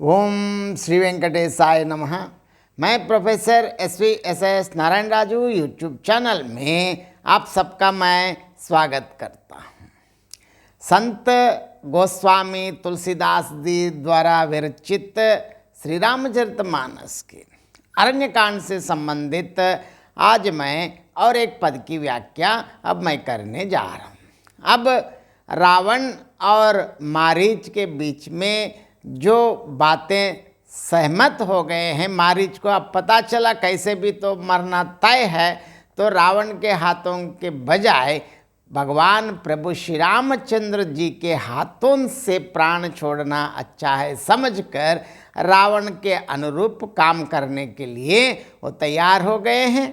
ओम श्री वेंकटेशाय नमः। मैं professor S Narayan Raju YouTube channel में आप सबका मैं स्वागत करता हूँ। संत गोस्वामी तुलसीदास जी द्वारा विरचित श्री रामचरितमानस के अरण्यकांड से संबंधित आज मैं और एक पद की व्याख्या अब मैं करने जा रहा हूँ। अब रावण और मारीच के बीच में जो बातें सहमत हो गए हैं, मारीच को अब पता चला कैसे भी तो मरना तय है, तो रावण के हाथों के बजाय भगवान प्रभु श्री रामचंद्र जी के हाथों से प्राण छोड़ना अच्छा है समझकर रावण के अनुरूप काम करने के लिए वो तैयार हो गए हैं।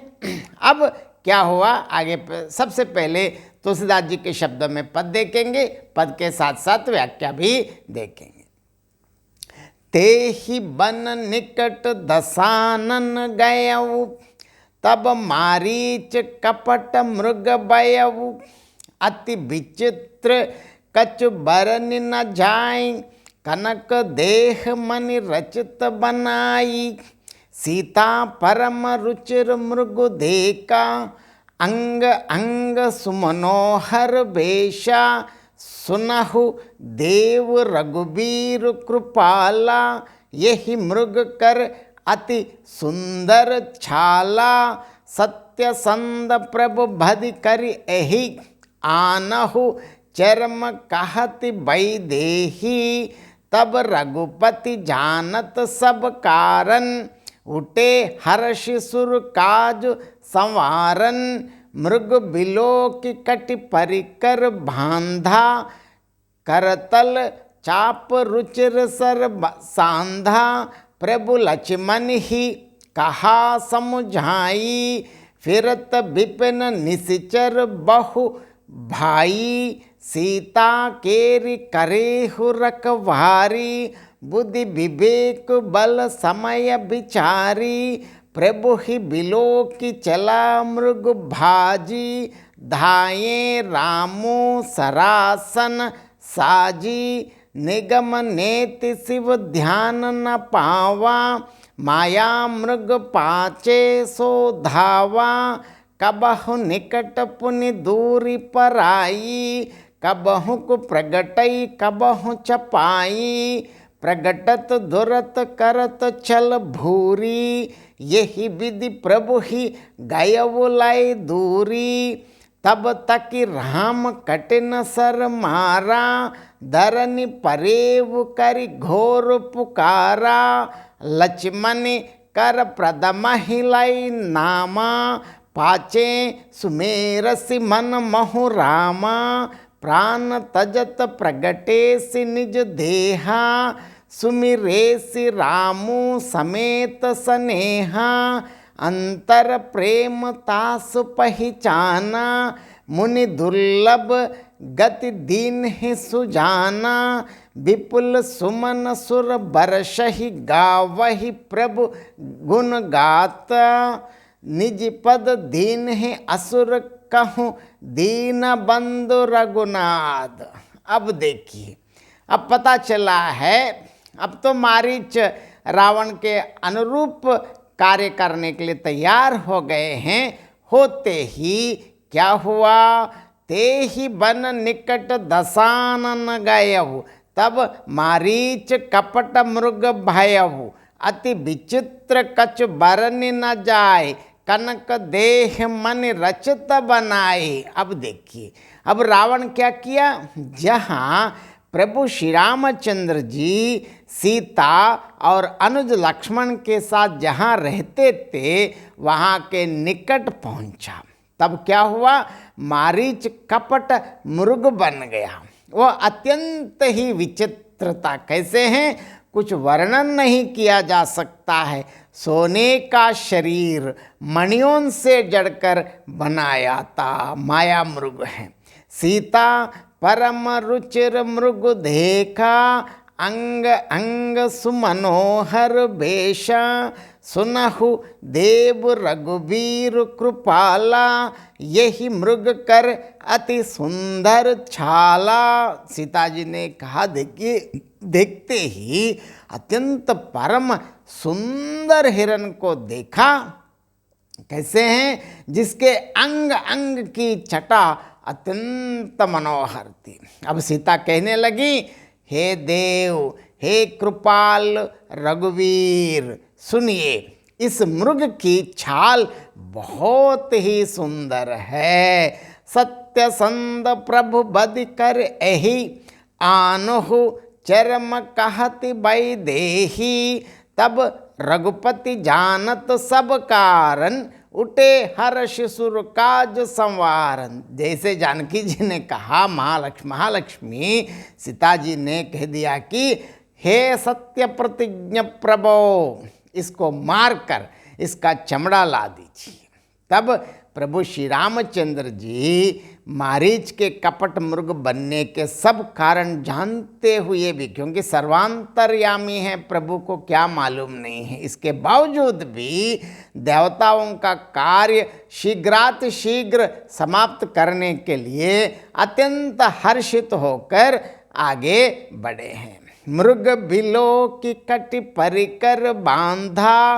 अब क्या हुआ आगे सबसे पहले तुलसीदास जी के शब्दों में पद देखेंगे, पद के साथ साथ व्याख्या भी देखेंगे। ते ही बन निकट दसानन गयऊ, तब मारीच कपट मृग बयऊ, अति विचित्र कछु बरन न जाय, कनक देह मनि रचित बनाई, सीता परम रुचिर मृग देखा, अंग अंग सुमनोहर वेशा, सुनहु देव रघुबीर कृपाला, यही मृग कर अति सुंदर छाला, सत्य संद प्रभु भदि करि एहि, आनहु चरम कहति वैदेही, तब रघुपति जानत सब कारण, उठे हर्ष सुर काज संवारन, मृग बिलो की कटि परिकर बांधा, करतल चाप रुचिर सर सांधा, प्रभु लक्ष्मण ही कहा समझाई, फिरत विपिन निश्चर बहु भाई, सीता केरि करेहु रखवारी, बुद्धि विवेक बल समय विचारी, प्रभु ही बिलो की चला मृग भाजी, धाये रामो सरासन साजी, निगम नेति शिव ध्यान न पावा, माया मृग पाचे सो धावा, कबहु निकट पुनि दूरी पराई, कबहु को प्रगटई कबहु चपाई, प्रगटत दुरत करत छल भूरी, यही विधि प्रभु ही गयऊ लाई दूरी, तब तक राम कटिन सर मारा, धरनि परेव करि घोर पुकारा, लक्ष्मण कर प्रदम हिलाई नामा, पाचे सुमेरसि मन महु रामा, प्राण तजत प्रगटे सि निज देहा, सुमिरेसि रामू समेत सनेहा, अंतर प्रेम तासु पहचाना, मुनि दुर्लभ गति दीन ही सुजाना, विपुल सुमन सुर बरसहि गावहि प्रभु गुण गाता, निज पद दीन ही असुर कहूँ दीन बंधु रघुनाथ। अब देखिए, अब पता चला है, अब तो मारीच रावण के अनुरूप कार्य करने के लिए तैयार हो गए हैं। होते ही क्या हुआ, ते ही बन निकट दसानन गयऊ, तब मारीच कपट मृग भयऊ, अति विचित्र कछु बरन न जाय, कनक देह मन रचित बनाए। अब देखिए, अब रावण क्या किया, जहाँ प्रभु श्री रामचंद्र जी सीता और अनुज लक्ष्मण के साथ जहाँ रहते थे वहाँ के निकट पहुँचा, तब क्या हुआ, मारीच कपट मृग बन गया। वो अत्यंत ही विचित्रता कैसे हैं, कुछ वर्णन नहीं किया जा सकता है। सोने का शरीर मणियों से जड़कर बनाया था, माया मृग है। सीता परम रुचिर मृग देखा, अंग अंग सुमनोहर वेशा, सुनहु देव रघुवीर कृपाला, यही मृग कर अति सुंदर छाला। सीता जी ने कहा, देखिए देखते ही अत्यंत परम सुंदर हिरण को देखा। कैसे हैं? जिसके अंग अंग की छटा अत्यंत मनोहर थी। अब सीता कहने लगी, हे देव, हे कृपाल रघुवीर, सुनिए, इस मृग की छाल बहुत ही सुंदर है। सत्य संद प्रभु बद कर एहि, आनहु चरम कहति वैदेही। तब रघुपति जानत सब कारण, उठे हर्ष सुर काज संवारन। जैसे जानकी जी ने कहा, महालक्ष्मी सीता जी ने कह दिया कि हे सत्य प्रतिज्ञ प्रभो, इसको मारकर इसका चमड़ा ला दीजिए। तब प्रभु श्री रामचंद्र जी मारीच के कपट मृग बनने के सब कारण जानते हुए भी, क्योंकि सर्वांतर्यामी है, प्रभु को क्या मालूम नहीं है, इसके बावजूद भी देवताओं का कार्य शीघ्रातिशीघ्र समाप्त करने के लिए अत्यंत हर्षित होकर आगे बढ़े हैं। मृग बिलो की कटि परिकर बांधा,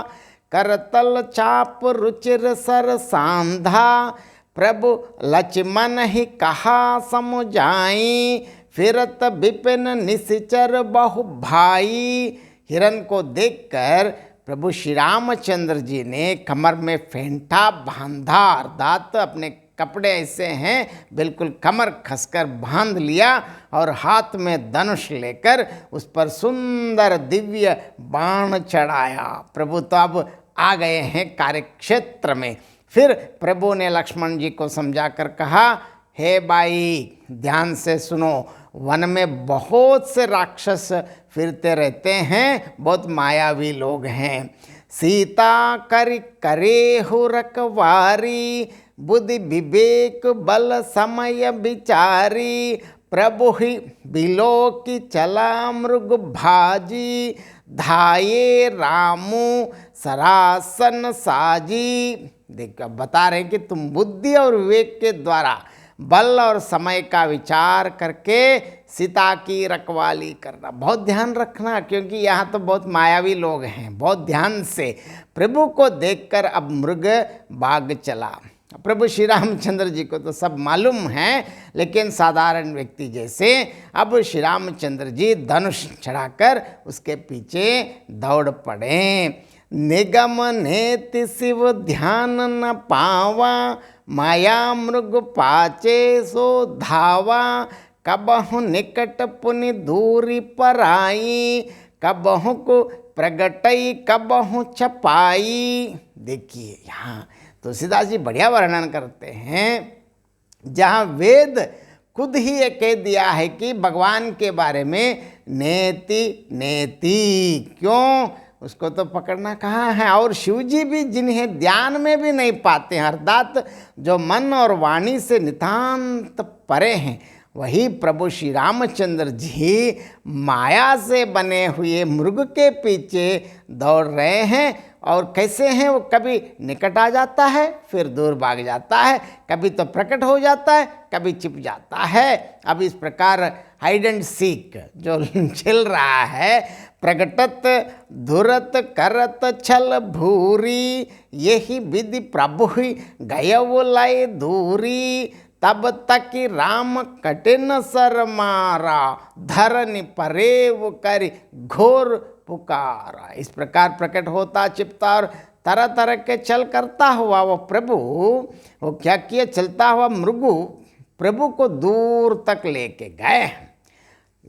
करतल चाप रुचिर सर सांधा। प्रभु लक्ष्मण ही कहा समुझाई, फिरत विपिन निश्चर बहु भाई। हिरण को देखकर प्रभु श्री रामचंद्र जी ने कमर में फेंटा बांधा, अर्थात अपने कपड़े ऐसे हैं बिल्कुल कमर कसकर बांध लिया और हाथ में धनुष लेकर उस पर सुंदर दिव्य बाण चढ़ाया। प्रभु तो अब आ गए हैं कार्यक्षेत्र में। फिर प्रभु ने लक्ष्मण जी को समझाकर कहा, हे भाई ध्यान से सुनो, वन में बहुत से राक्षस फिरते रहते हैं, बहुत मायावी लोग हैं। सीता करे हो रखवारी, बुद्धि विवेक बल समय विचारी। प्रभु ही बिलो की चला मृग भाजी, धाये रामू सरासन साजी। देखो बता रहे हैं कि तुम बुद्धि और विवेक के द्वारा बल और समय का विचार करके सीता की रखवाली करना। बहुत ध्यान रखना, क्योंकि यहाँ तो बहुत मायावी लोग हैं। बहुत ध्यान से प्रभु को देखकर अब मृग भाग चला। प्रभु श्री रामचंद्र जी को तो सब मालूम है, लेकिन साधारण व्यक्ति जैसे अब श्री रामचंद्र जी धनुष चढ़ाकर उसके पीछे दौड़ पड़े। निगम नेति शिव ध्यान न पावा, माया मृग पाचे सो धावा। कबहु निकट पुनि दूरी पराई, कबहु को प्रगटई कबहु छपाई। देखिए यहाँ तुलसीदास जी बढ़िया वर्णन करते हैं, जहाँ वेद खुद ही ये कह दिया है कि भगवान के बारे में नेति नेति, क्यों उसको तो पकड़ना कहाँ है। और शिव जी भी जिन्हें ध्यान में भी नहीं पाते हैं, अर्थात जो मन और वाणी से नितांत परे हैं, वही प्रभु श्री रामचंद्र जी माया से बने हुए मृग के पीछे दौड़ रहे हैं। और कैसे हैं वो, कभी निकट आ जाता है फिर दूर भाग जाता है, कभी तो प्रकट हो जाता है कभी छिप जाता है। अब इस प्रकार हाइड एंड सीक जो चल रहा है, प्रकटत धुरत करत छल भूरी, यही विधि प्रभु ही गयव लय दूरी। तब तक राम कठिन सर मारा, धरनि परेव करि घोर पुकारा। इस प्रकार प्रकट होता छिपता और तरह तरह के चल करता हुआ वो प्रभु, वो क्या किया, चलता हुआ मृगु प्रभु को दूर तक लेके गए।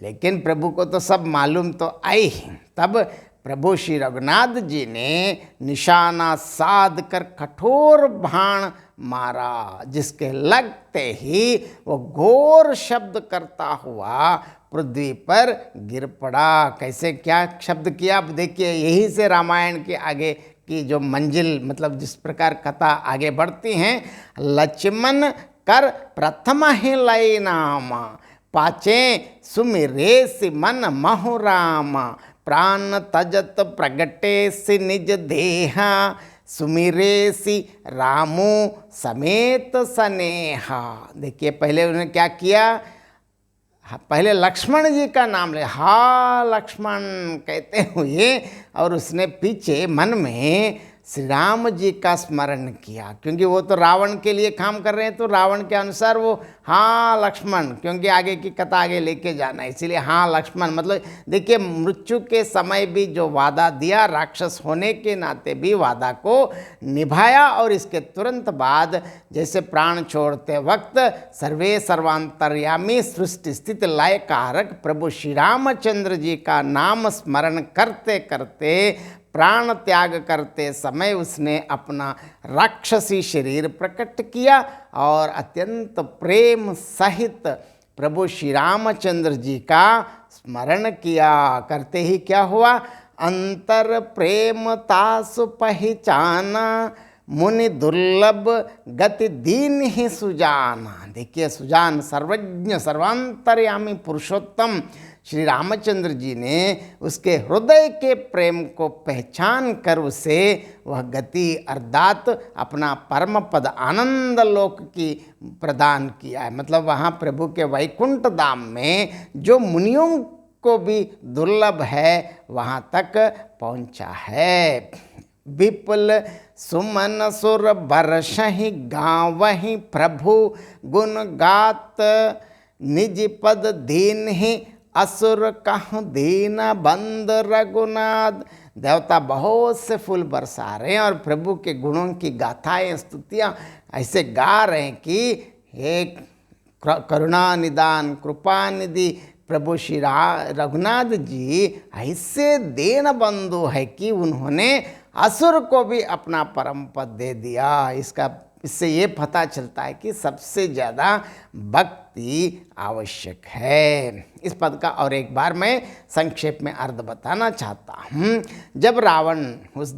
लेकिन प्रभु को तो सब मालूम तो आई। तब प्रभु श्री रघुनाथ जी ने निशाना साध कर कठोर बाण मारा, जिसके लगते ही वो घोर शब्द करता हुआ पृथ्वी पर गिर पड़ा। कैसे क्या शब्द किया, अब देखिए, यही से रामायण के आगे की जो मंजिल, मतलब जिस प्रकार कथा आगे बढ़ती हैं। लक्ष्मण कर प्रथम ही लय नाम, पाचे सुमिरे मन महु राम। प्राण तजत प्रगटे सि निज देहा, सुमिरे सी रामो समेत स्नेहा। देखिए पहले उन्होंने क्या किया, पहले लक्ष्मण जी का नाम ले, हा लक्ष्मण कहते हुए, और उसने पीछे मन में श्री राम जी का स्मरण किया, क्योंकि वो तो रावण के लिए काम कर रहे हैं, तो रावण के अनुसार वो हाँ लक्ष्मण, क्योंकि आगे की कथा आगे लेके जाना है, इसीलिए हाँ लक्ष्मण। मतलब देखिए मृत्यु के समय भी जो वादा दिया, राक्षस होने के नाते भी वादा को निभाया, और इसके तुरंत बाद जैसे प्राण छोड़ते वक्त सर्वे सर्वांतर्यामी सृष्टि स्थिति लय कारक प्रभु श्री रामचंद्र जी का नाम स्मरण करते करते प्राण त्याग करते समय उसने अपना राक्षसी शरीर प्रकट किया और अत्यंत प्रेम सहित प्रभु श्री रामचंद्र जी का स्मरण किया। करते ही क्या हुआ, अंतर प्रेम तासु पहचाना, मुनि दुर्लभ गति दीन ही सुजाना। देखिए सुजान, सर्वज्ञ सर्वांतर्यामी पुरुषोत्तम श्री रामचंद्र जी ने उसके हृदय के प्रेम को पहचान कर उसे वह गति अर्थात अपना परम पद आनंद लोक की प्रदान किया है। मतलब वहाँ प्रभु के वैकुंठ धाम में जो मुनियों को भी दुर्लभ है वहाँ तक पहुँचा है। विपुल सुमन सुर बरसहि गावहि प्रभु, गुण गात निज पद दीन ही, असुर कहाँ दीना बंद रघुनाथ। देवता बहुत से फूल बरसा रहे हैं और प्रभु के गुणों की गाथाएं स्तुतियाँ ऐसे गा रहे हैं कि हे करुणा निदान कृपा निधि प्रभु श्री रघुनाथ जी ऐसे दीन बंधु है कि उन्होंने असुर को भी अपना परम पद दे दिया। इससे ये पता चलता है कि सबसे ज़्यादा भक्ति आवश्यक है। इस पद का और एक बार मैं संक्षेप में अर्थ बताना चाहता हूँ। जब रावण उस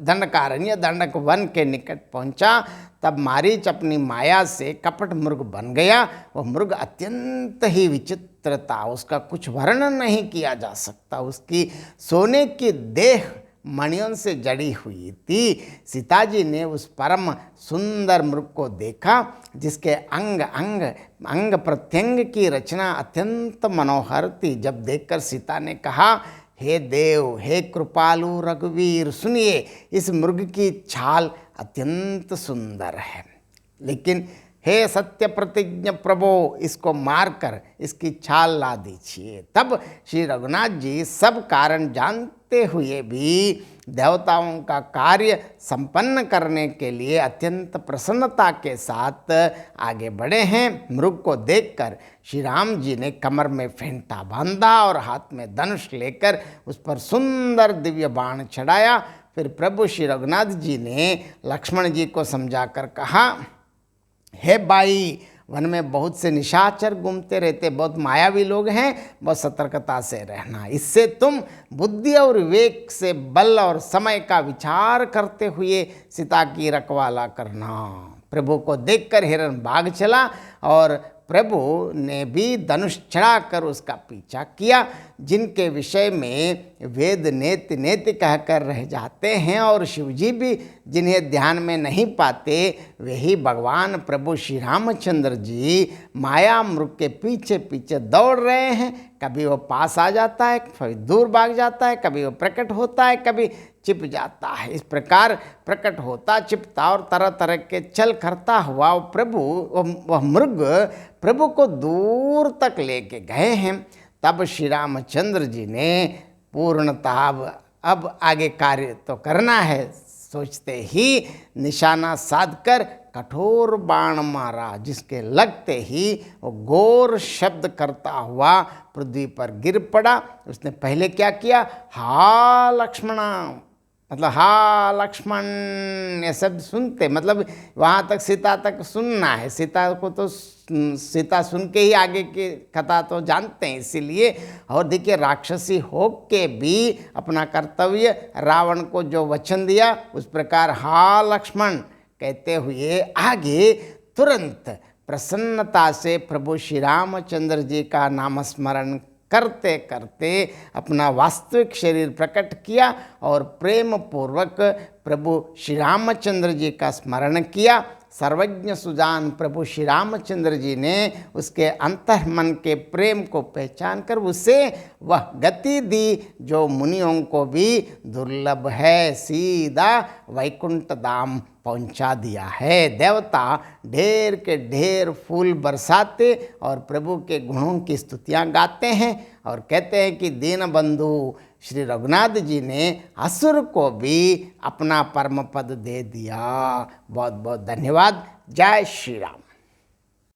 दंडकारण्य दंडक वन के निकट पहुँचा तब मारीच अपनी माया से कपट मृग बन गया। वह मृग अत्यंत ही विचित्र था, उसका कुछ वर्णन नहीं किया जा सकता। उसकी सोने की देह मणियों से जड़ी हुई थी। सीता जी ने उस परम सुंदर मृग को देखा जिसके अंग प्रत्यंग की रचना अत्यंत मनोहर थी। जब देखकर सीता ने कहा, हे देव, हे कृपालु रघुवीर, सुनिए इस मृग की छाल अत्यंत सुंदर है, लेकिन हे सत्य प्रतिज्ञ प्रभो, इसको मारकर इसकी छाल ला दीजिए। तब श्री रघुनाथ जी सब कारण जानते हुए भी देवताओं का कार्य संपन्न करने के लिए अत्यंत प्रसन्नता के साथ आगे बढ़े हैं। मृग को देखकर श्री राम जी ने कमर में फेंटा बांधा और हाथ में धनुष लेकर उस पर सुंदर दिव्य बाण चढ़ाया। फिर प्रभु श्री रघुनाथ जी ने लक्ष्मण जी को समझाकर कहा, हे भाई, वन में बहुत से निशाचर घूमते रहते, बहुत मायावी लोग हैं, बहुत सतर्कता से रहना। इससे तुम बुद्धि और विवेक से बल और समय का विचार करते हुए सीता की रखवाला करना। प्रभु को देखकर हिरण भाग चला और प्रभु ने भी धनुष चढ़ाकर उसका पीछा किया। जिनके विषय में वेद नेति नेति कहकर रह जाते हैं और शिवजी भी जिन्हें ध्यान में नहीं पाते, वही भगवान प्रभु श्री रामचंद्र जी माया मृग के पीछे पीछे दौड़ रहे हैं। कभी वो पास आ जाता है, कभी दूर भाग जाता है, कभी वो प्रकट होता है, कभी छिप जाता है। इस प्रकार प्रकट होता छिपता और तरह तरह के चल करता हुआ वह मृग प्रभु को दूर तक लेके गए हैं। तब श्री रामचंद्र जी ने पूर्णतः अब आगे कार्य तो करना है सोचते ही निशाना साधकर कठोर बाण मारा, जिसके लगते ही वो घोर शब्द करता हुआ पृथ्वी पर गिर पड़ा। उसने पहले क्या किया, हा लक्ष्मणा, मतलब हा लक्ष्मण, ये शब्द सुनते मतलब वहाँ तक सीता तक सुनना है। सीता को तो सीता सुन के ही आगे की कथा तो जानते हैं, इसीलिए। और देखिए राक्षसी हो के भी अपना कर्तव्य रावण को जो वचन दिया उस प्रकार हा लक्ष्मण कहते हुए आगे तुरंत प्रसन्नता से प्रभु श्री रामचंद्र जी का नामस्मरण करते करते अपना वास्तविक शरीर प्रकट किया और प्रेम पूर्वक प्रभु श्री रामचंद्र जी का स्मरण किया। सर्वज्ञ सुजान प्रभु श्री रामचंद्र जी ने उसके अंतर्मन के प्रेम को पहचान कर उसे वह गति दी जो मुनियों को भी दुर्लभ है, सीधा वैकुंठ धाम पहुंचा दिया है। देवता ढेर के ढेर फूल बरसाते और प्रभु के गुणों की स्तुतियां गाते हैं और कहते हैं कि दीनबंधु श्री रघुनाथ जी ने असुर को भी अपना परम पद दे दिया। बहुत बहुत धन्यवाद। जय श्री राम।